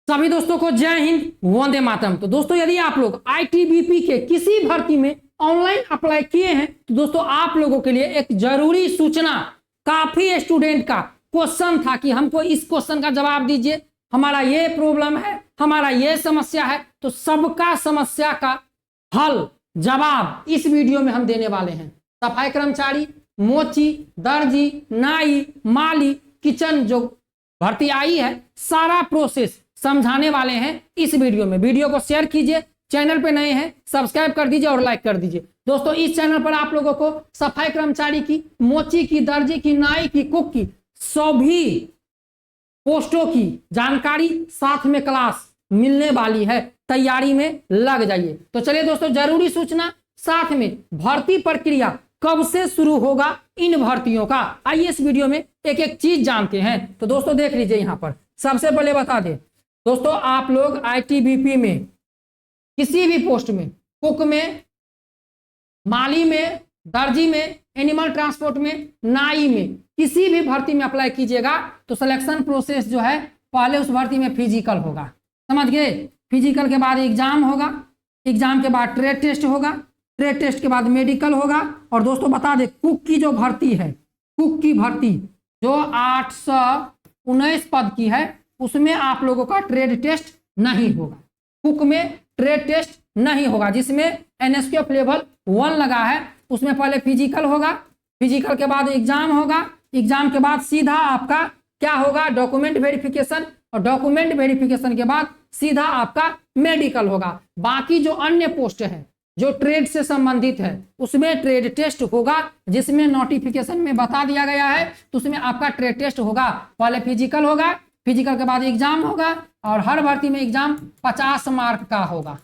सभी दोस्तों को जय हिंद, वंदे मातरम। तो दोस्तों यदि आप लोग आईटीबीपी के किसी भर्ती में ऑनलाइन अप्लाई किए हैं तो दोस्तों आप लोगों के लिए एक जरूरी सूचना। काफी स्टूडेंट का क्वेश्चन था कि हमको इस क्वेश्चन का जवाब दीजिए, हमारा ये प्रॉब्लम है, हमारा ये समस्या है। तो सबका समस्या का हल जवाब इस वीडियो में हम देने वाले हैं। सफाई कर्मचारी, मोची, दर्जी, नाई, माली, किचन जो भर्ती आई है, सारा प्रोसेस समझाने वाले हैं इस वीडियो में। वीडियो को शेयर कीजिए, चैनल पे नए हैं सब्सक्राइब कर दीजिए और लाइक कर दीजिए। दोस्तों इस चैनल पर आप लोगों को सफाई कर्मचारी की, मोची की, दर्जी की, नाई की, कुक की सभी पोस्टों की जानकारी साथ में क्लास मिलने वाली है। तैयारी में लग जाइए। तो चलिए दोस्तों, जरूरी सूचना साथ में भर्ती प्रक्रिया कब से शुरू होगा इन भर्तियों का, आइए इस वीडियो में एक एक चीज जानते हैं। तो दोस्तों देख लीजिए, यहां पर सबसे पहले बता दें दोस्तों, आप लोग आईटीबीपी में किसी भी पोस्ट में, कुक में, माली में, दर्जी में, एनिमल ट्रांसपोर्ट में, नाई में, किसी भी भर्ती में अप्लाई कीजिएगा तो सिलेक्शन प्रोसेस जो है, पहले उस भर्ती में फिजिकल होगा, समझ गए। फिजिकल के बाद एग्जाम होगा, एग्जाम के बाद ट्रेड टेस्ट होगा, ट्रेड टेस्ट के बाद मेडिकल होगा। और दोस्तों बता दें, कुक की जो भर्ती है, कुक की भर्ती जो 819 पद की है, उसमें आप लोगों का ट्रेड टेस्ट नहीं होगा। कुक में ट्रेड टेस्ट नहीं होगा, जिसमें एनएसक्यूएफ लेवल 1 लगा है, उसमें पहले फिजिकल होगा, फिजिकल के बाद एग्जाम होगा, एग्जाम के बाद सीधा आपका क्या होगा, डॉक्यूमेंट वेरिफिकेशन, और डॉक्यूमेंट वेरिफिकेशन के बाद सीधा आपका मेडिकल होगा। बाकी जो अन्य पोस्ट है जो ट्रेड से संबंधित है, उसमें ट्रेड टेस्ट होगा, जिसमें नोटिफिकेशन में बता दिया गया है। तो उसमें आपका ट्रेड टेस्ट होगा, पहले फिजिकल होगा, फिजिकल के बाद एग्जाम होगा, और हर भर्ती में एग्जाम 50 मार्क का होगा,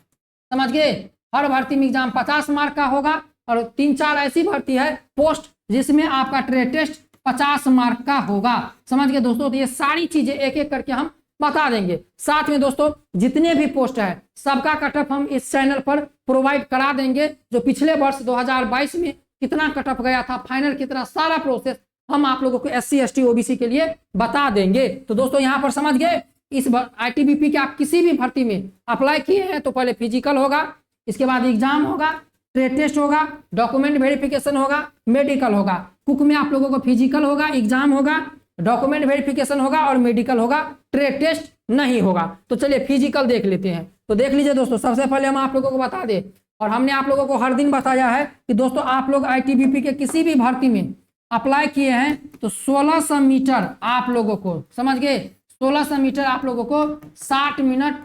समझ गए। हर भर्ती में एग्जाम 50 मार्क का होगा। और 3-4 ऐसी भर्ती है पोस्ट जिसमें आपका ट्रेड टेस्ट 50 मार्क का होगा, समझ गए दोस्तों। तो ये सारी चीजें एक एक करके हम बता देंगे। साथ में दोस्तों जितने भी पोस्ट है सबका कटअप हम इस चैनल पर प्रोवाइड करा देंगे। जो पिछले वर्ष 2022 में कितना कटअप गया था, फाइनल कितना, सारा प्रोसेस हम आप लोगों को SC ST OBC के लिए बता देंगे। तो दोस्तों यहाँ पर समझ गए, इस आईटीबीपी के आप किसी भी भर्ती में अप्लाई किए हैं तो पहले फिजिकल होगा, इसके बाद एग्जाम होगा, ट्रेड टेस्ट होगा, डॉक्यूमेंट वेरिफिकेशन होगा, मेडिकल होगा। कुक में आप लोगों को फिजिकल होगा, एग्जाम होगा, डॉक्यूमेंट वेरिफिकेशन होगा और मेडिकल होगा, ट्रेड टेस्ट नहीं होगा। तो चलिए फिजिकल देख लेते हैं। तो देख लीजिए दोस्तों, सबसे पहले हम आप लोगों को बता दें, और हमने आप लोगों को हर दिन बताया है कि दोस्तों आप लोग आईटीबीपी के किसी भी भर्ती में अप्लाई किए हैं तो 1600 मीटर आप लोगों को, समझ गए, 1600 मीटर आप लोगों को 7 मिनट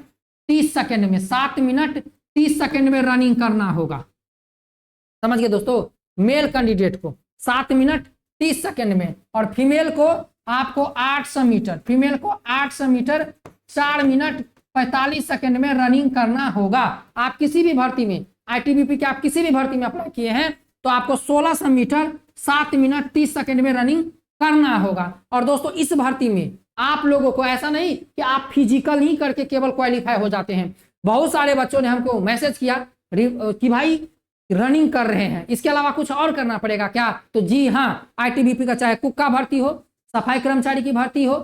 30 सेकेंड में, 7 मिनट 30 सेकेंड में रनिंग करना होगा, समझ गए दोस्तों। मेल कैंडिडेट को 7 मिनट 30 सेकेंड में, और फीमेल को आपको 800 मीटर, फीमेल को 800 मीटर 4 मिनट 45 सेकेंड में रनिंग करना होगा। आप किसी भी भर्ती में, आईटीबीपी के आप किसी भी भर्ती में अप्लाई किए हैं तो आपको 1600 मीटर 7 मिनट 30 सेकेंड में रनिंग करना होगा। और दोस्तों इस भर्ती में आप लोगों को ऐसा नहीं कि आप फिजिकल ही करके केवल क्वालिफाई हो जाते हैं। बहुत सारे बच्चों ने हमको मैसेज किया कि भाई रनिंग कर रहे हैं, इसके अलावा कुछ और करना पड़ेगा क्या? तो जी हाँ, आईटीबीपी का चाहे कुक का भर्ती हो, सफाई कर्मचारी की भर्ती हो,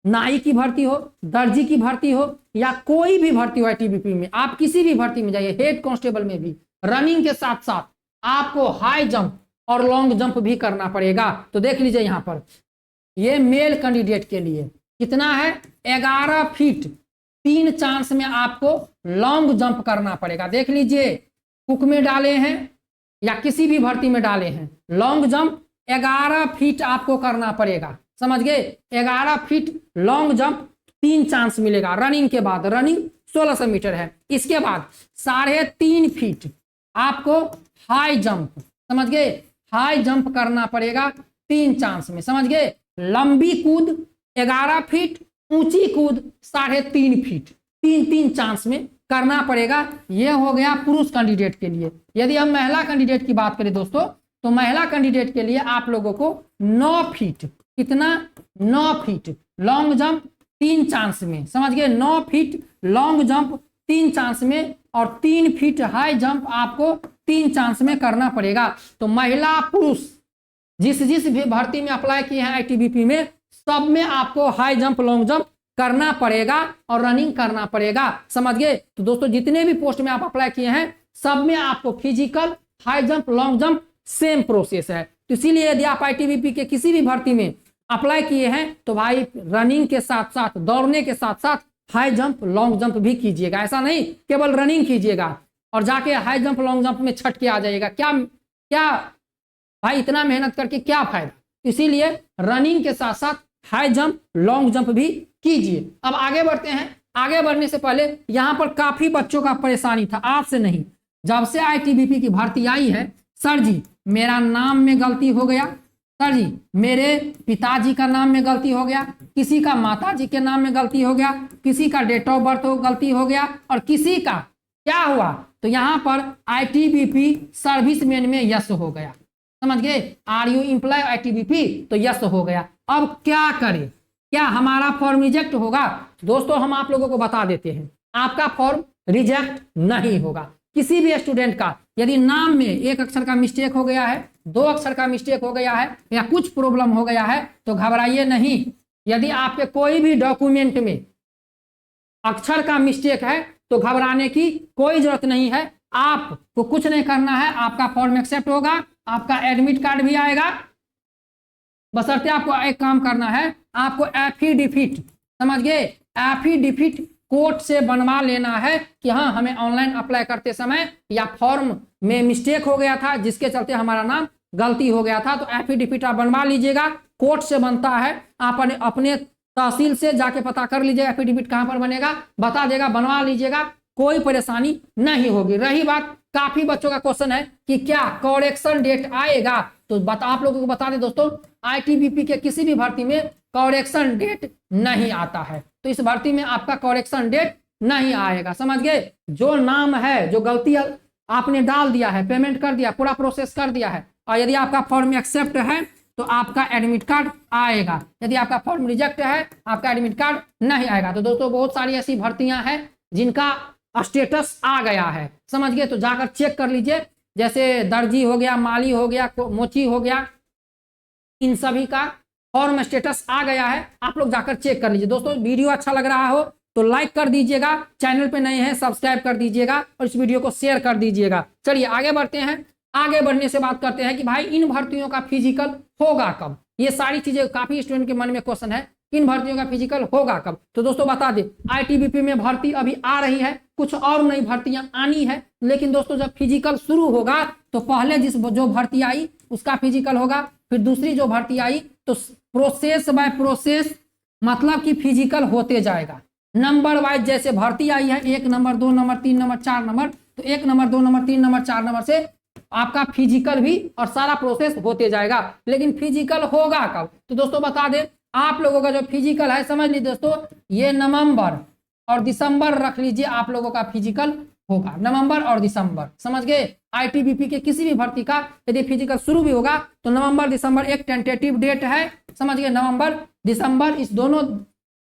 नाई की भर्ती हो, दर्जी की भर्ती हो, या कोई भी भर्ती हो आईटीबीपी में, आप किसी भी भर्ती में जाइए, हेड कांस्टेबल में भी रनिंग के साथ साथ आपको हाई जंप और लॉन्ग जंप भी करना पड़ेगा। तो देख लीजिए यहाँ पर, ये मेल कैंडिडेट के लिए कितना है, 11 फीट 3 चांस में आपको लॉन्ग जंप करना पड़ेगा। देख लीजिए, कुक में डाले हैं या किसी भी भर्ती में डाले हैं, लॉन्ग जंप 11 फीट आपको करना पड़ेगा, समझ गए। 11 फीट लॉन्ग जंप 3 चांस मिलेगा रनिंग के बाद। रनिंग 1600 मीटर है। इसके बाद 3.5 फीट आपको हाई जंप, समझ गए, हाई जंप करना पड़ेगा 3 चांस में, समझ गए। लंबी कूद 11 फीट, ऊंची कूद 3.5 फीट, 3 चांस में करना पड़ेगा। यह हो गया पुरुष कैंडिडेट के लिए। यदि हम महिला कैंडिडेट की बात करें दोस्तों, तो महिला कैंडिडेट के लिए आप लोगों को 9 फीट, कितना, 9 फीट लॉन्ग जंप 3 चांस में, समझ गए। 9 फीट लॉन्ग जंप 3 चांस में, और 3 फीट हाई जंप आपको 3 चांस में करना पड़ेगा। तो महिला पुरुष जिस भी भर्ती में अप्लाई किए हैं आईटीबीपी में, सब में आपको हाई जंप लॉन्ग जंप करना पड़ेगा और रनिंग करना पड़ेगा, समझ गए। तो दोस्तों जितने भी पोस्ट में आप अप्लाई किए हैं सब में आपको physical, high jump, long jump same process है। तो इसीलिए यदि आप आईटीबीपी के किसी भी भर्ती में अप्लाई किए हैं तो भाई रनिंग के साथ साथ, दौड़ने के साथ साथ हाई जंप, लॉन्ग जंप भी कीजिएगा। ऐसा नहीं केवल रनिंग कीजिएगा और जाके हाई जंप, लॉन्ग जंप में छट के आ जाइएगा, क्या क्या भाई इतना मेहनत करके क्या फायदा। इसीलिए रनिंग के साथ साथ हाई जंप, लॉन्ग जंप भी कीजिए। अब आगे बढ़ते हैं। आगे बढ़ने से पहले यहाँ पर काफी बच्चों का परेशानी था, आपसे नहीं। जब से आईटीबीपी की भर्ती आई है, सर जी मेरा नाम में गलती हो गया, सर जी मेरे पिताजी का नाम में गलती हो गया, किसी का माताजी के नाम में गलती हो गया, किसी का डेट ऑफ बर्थ गलती हो गया और किसी का क्या हुआ, तो यहाँ पर आईटीबीपी सर्विसमैन में यस हो गया, समझ गए। आर यू एम्प्लॉय आईटीबीपी, तो यस हो गया। अब क्या करें, क्या हमारा फॉर्म रिजेक्ट होगा? दोस्तों हम आप लोगों को बता देते हैं, आपका फॉर्म रिजेक्ट नहीं होगा। किसी भी स्टूडेंट का यदि नाम में एक अक्षर का मिस्टेक हो गया है, दो अक्षर का मिस्टेक हो गया है या कुछ प्रॉब्लम हो गया है तो घबराइए नहीं। यदि आपके कोई भी डॉक्यूमेंट में अक्षर का मिस्टेक है तो घबराने की कोई जरूरत नहीं है। आपको कुछ नहीं करना है, आपका फॉर्म एक्सेप्ट होगा, आपका एडमिट कार्ड भी आएगा। बशर्ते आपको एक काम करना है, आपको एफिडेविट, समझ गए, एफिडेविट कोर्ट से बनवा लेना है कि हाँ हमें ऑनलाइन अप्लाई करते समय या फॉर्म में मिस्टेक हो गया था जिसके चलते हमारा नाम गलती हो गया था। तो एफिडेविट आप बनवा लीजिएगा, कोर्ट से बनता है। आप अपने तहसील से जाके पता कर लीजिएगा एफिडेविट कहाँ पर बनेगा, बता देगा, बनवा लीजिएगा, कोई परेशानी नहीं होगी। रही बात, काफी बच्चों का क्वेश्चन है कि क्या करेक्शन डेट आएगा, तो आप लोगों को बता दें दोस्तों, आईटीबीपी के किसी भी भर्ती में करेक्शन डेट नहीं आता है। तो इस भर्ती में आपका करेक्शन डेट नहीं आएगा, समझ गए। जो नाम है, जो गलती आपने डाल दिया है, पेमेंट कर दिया, पूरा प्रोसेस कर दिया है, और यदि आपका फॉर्म एक्सेप्ट है तो आपका एडमिट कार्ड आएगा। यदि आपका फॉर्म रिजेक्ट है, आपका एडमिट कार्ड नहीं आएगा। तो दोस्तों बहुत सारी ऐसी भर्तियां हैं जिनका स्टेटस आ गया है, समझ गए। तो जाकर चेक कर लीजिए, जैसे दर्जी हो गया, माली हो गया, मोची हो गया, इन सभी का फॉर्म स्टेटस आ गया है, आप लोग जाकर चेक कर लीजिए। दोस्तों वीडियो अच्छा लग रहा हो तो लाइक कर दीजिएगा, चैनल पे नए हैं सब्सक्राइब कर दीजिएगा और इस वीडियो को शेयर कर दीजिएगा। चलिए आगे बढ़ते हैं। आगे बढ़ने से बात करते हैं कि भाई इन भर्तियों का फिजिकल होगा कब। ये सारी चीजें काफी स्टूडेंट के मन में क्वेश्चन है, इन भर्तियों का फिजिकल होगा कब। तो दोस्तों बता दें, आईटीबीपी में भर्ती अभी आ रही है, कुछ और नई भर्तियां आनी है, लेकिन दोस्तों जब फिजिकल शुरू होगा तो पहले जो भर्ती आई उसका फिजिकल होगा, फिर दूसरी जो भर्ती आई तो प्रोसेस बाय प्रोसेस, मतलब कि फिजिकल होते जाएगा नंबर वाइज। जैसे भर्ती आई है 1 नंबर, 2 नंबर, 3 नंबर, 4 नंबर, तो 1 नंबर, 2 नंबर, 3 नंबर, 4 नंबर से आपका फिजिकल भी और सारा प्रोसेस होते जाएगा। लेकिन फिजिकल होगा कब, तो दोस्तों बता दें, आप लोगों का जो फिजिकल है, समझ लीजिए दोस्तों, ये नवंबर और दिसंबर रख लीजिए, आप लोगों का फिजिकल होगा नवंबर और दिसंबर, समझ गए। आईटीबीपी के किसी भी भर्ती का यदि फिजिकल शुरू भी होगा तो नवंबर दिसंबर एक टेंटेटिव डेट है, समझ गए। नवंबर दिसंबर इस दोनों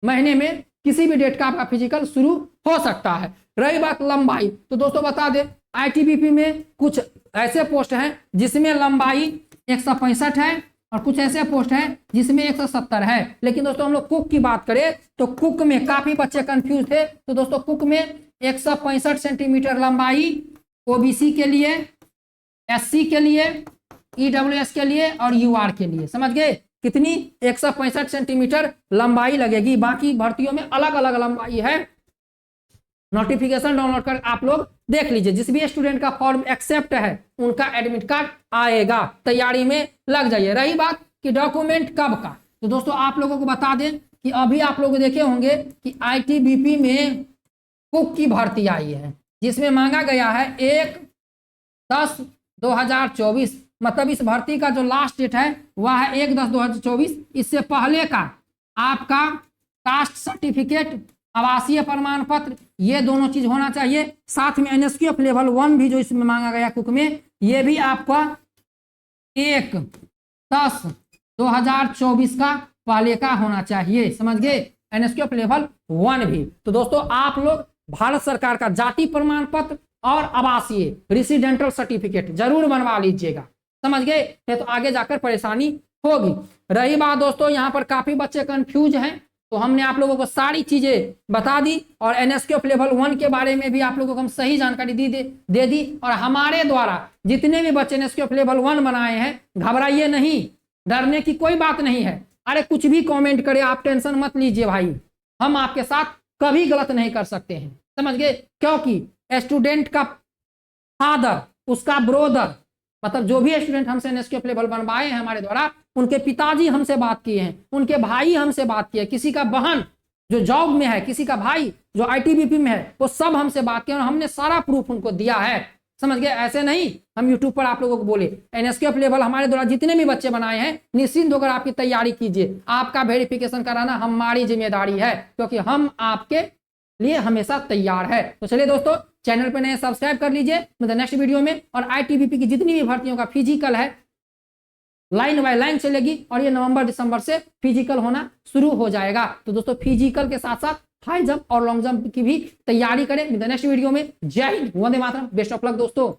महीने में किसी भी डेट का आपका फिजिकल शुरू हो सकता है। रही बात लंबाई, तो दोस्तों बता दें, आईटीबीपी में कुछ ऐसे पोस्ट हैं जिसमें लंबाई 165 है और कुछ ऐसे पोस्ट हैं जिसमें 170 है। लेकिन दोस्तों हम लोग कुक की बात करें तो कुक में काफी बच्चे कंफ्यूज थे। तो दोस्तों कुक में 165 सेंटीमीटर लंबाई ओबीसी के लिए, एससी के लिए, ईडब्ल्यूएस के लिए और यूआर के लिए, समझ गए। कितनी 165 सेंटीमीटर लंबाई लगेगी। बाकी भर्तियों में अलग अलग लंबाई है। नोटिफिकेशन डाउनलोड कर आप लोग देख लीजिए। जिस भी स्टूडेंट का फॉर्म एक्सेप्ट है उनका एडमिट कार्ड आएगा, तैयारी में लग जाइए। रही बात कि डॉक्यूमेंट कब का, तो दोस्तों आप लोगों को बता दें कि अभी आप लोग देखे होंगे कि आईटीबीपी में कुक की भर्ती आई है जिसमें मांगा गया है 1/10/2024, मतलब इस भर्ती का जो लास्ट डेट है वह है 1/10/2024। इससे पहले का आपका कास्ट सर्टिफिकेट, आवासीय प्रमाण पत्र, ये दोनों चीज होना चाहिए। साथ में एनएसक्यूएफ लेवल 1 भी जो इसमें मांगा गया कुक में, ये भी आपका 1/10/2024 का पहले का होना चाहिए, समझ गए। एनएसक्यूएफ लेवल 1 भी। तो दोस्तों आप लोग भारत सरकार का जाति प्रमाण पत्र और आवासीय रेसिडेंटल सर्टिफिकेट जरूर बनवा लीजिएगा, समझ गए, नहीं तो आगे जाकर परेशानी होगी। रही बात दोस्तों, यहाँ पर काफी बच्चे कंफ्यूज हैं तो हमने आप लोगों को सारी चीजें बता दी और एनएसक्यूएफ लेवल 1 के बारे में भी आप लोगों को हम सही जानकारी दे दी। और हमारे द्वारा जितने भी बच्चे एनएसक्यूएफ लेवल 1 बनाए हैं, घबराइए नहीं, डरने की कोई बात नहीं है। अरे कुछ भी कमेंट करे, आप टेंशन मत लीजिए भाई, हम आपके साथ कभी गलत नहीं कर सकते हैं, समझ गए। क्योंकि स्टूडेंट का फादर, उसका ब्रोदर, मतलब जो भी स्टूडेंट हमसे एनएसक्यूएफ लेवल बनवाए हैं हमारे द्वारा, उनके पिताजी हमसे बात किए हैं, उनके भाई हमसे बात किए, किसी का बहन जो जॉब में है, किसी का भाई जो आईटीबीपी में है, वो सब हमसे बात किए और हमने सारा प्रूफ उनको दिया है, समझ गए। ऐसे नहीं हम यूट्यूब पर आप लोगों को बोले। एनएसक्यूएफ लेवल हमारे द्वारा जितने भी बच्चे बनाए हैं, निश्चिंत होकर आपकी तैयारी कीजिए। आपका वेरिफिकेशन कराना हमारी जिम्मेदारी है, क्योंकि हम आपके लिए हमेशा तैयार है। तो चलिए दोस्तों, चैनल पर नए सब्सक्राइब कर लीजिए, मतलब नेक्स्ट वीडियो में। और आईटीबीपी की जितनी भी भर्तियों का फिजिकल है, लाइन बाय लाइन चलेगी और ये नवंबर दिसंबर से फिजिकल होना शुरू हो जाएगा। तो दोस्तों, फिजिकल के साथ साथ हाई जंप और लॉन्ग जंप की भी तैयारी करें। नेक्स्ट वीडियो में। जय Hind, Vande Mataram, best of luck दोस्तों।